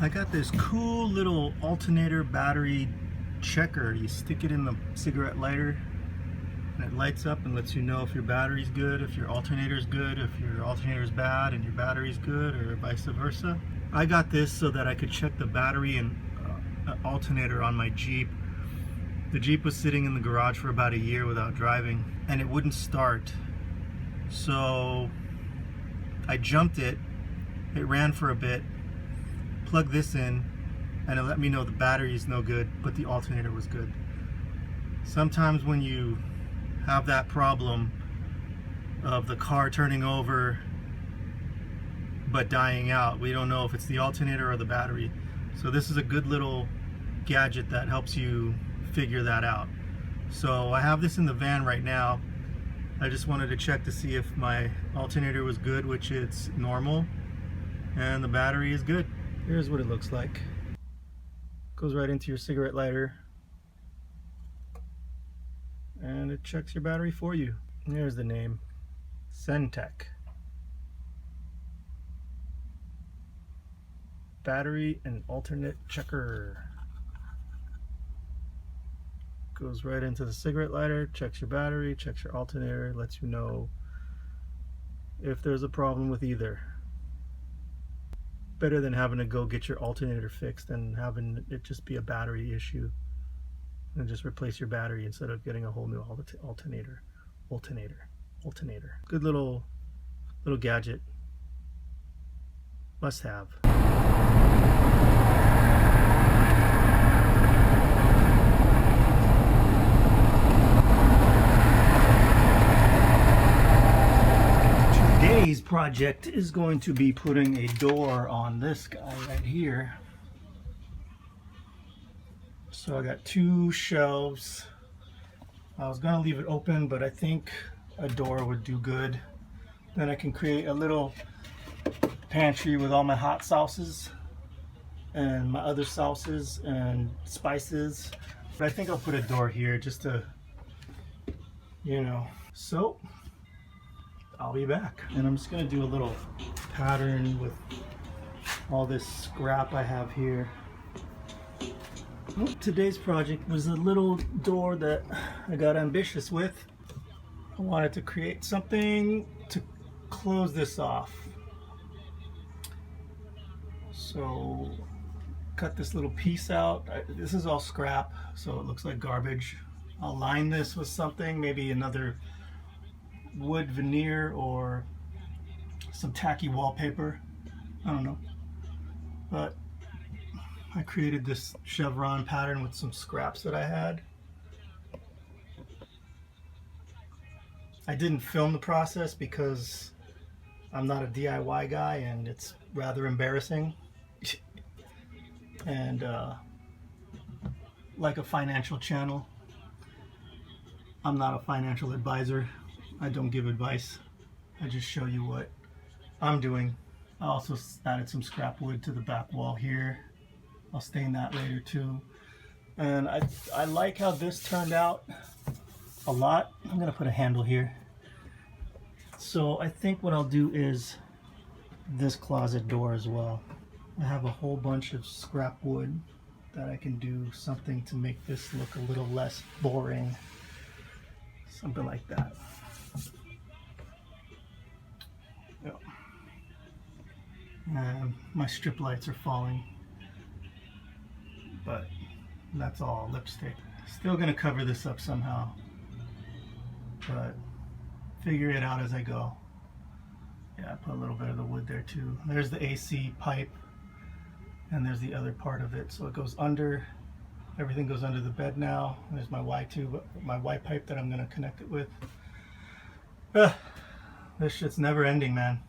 I got this cool little alternator battery checker. You stick it in the cigarette lighter and it lights up and lets you know if your battery's good, if your alternator's good, if your alternator's bad and your battery's good, or vice versa. I got this so that I could check the battery and alternator on my Jeep. The Jeep was sitting in the garage for about a year without driving and it wouldn't start. So I jumped it, it ran for a bit, plugged this in, and it let me know the battery is no good, but the alternator was good. Sometimes when you have that problem of the car turning over but dying out, we don't know if it's the alternator or the battery. So this is a good little gadget that helps you figure that out. So I have this in the van right now. I just wanted to check to see if my alternator was good, which it's normal, and the battery is good. Here's what it looks like. Goes right into your cigarette lighter and it checks your battery for you. And here's the name, Centec. Battery and alternate checker. Goes right into the cigarette lighter, checks your battery, checks your alternator, lets you know if there's a problem with either. Better than having to go get your alternator fixed and having it just be a battery issue, and just replace your battery instead of getting a whole new alternator. Good little gadget. Must have. Today's project is going to be putting a door on this guy right here. So I got two shelves. I was gonna leave it open, but I think a door would do good. Then I can create a little pantry with all my hot sauces and my other sauces and spices. But I think I'll put a door here just to, you know. So I'll be back. And I'm just gonna do a little pattern with all this scrap I have here. Today's project was a little door that I got ambitious with. I wanted to create something to close this off. So cut this little piece out. This is all scrap, so it looks like garbage. I'll line this with something, maybe another wood veneer or some tacky wallpaper. I don't know. But I created this chevron pattern with some scraps that I had. I didn't film the process because I'm not a DIY guy and it's rather embarrassing. And like a financial channel, I'm not a financial advisor. I don't give advice. I just show you what I'm doing. I also added some scrap wood to the back wall here. I'll stain that later too. And I like how this turned out a lot. I'm gonna put a handle here. So I think what I'll do is this closet door as well. I have a whole bunch of scrap wood that I can do something to make this look a little less boring. Something like that. Yep. And my strip lights are falling, but that's all lipstick. Still gonna cover this up somehow, but figure it out as I go. Yeah, I put a little bit of the wood there too. There's the AC pipe, and there's the other part of it. So it goes under, everything goes under the bed now. There's my Y tube, my Y pipe that I'm gonna connect it with. This shit's never ending, man.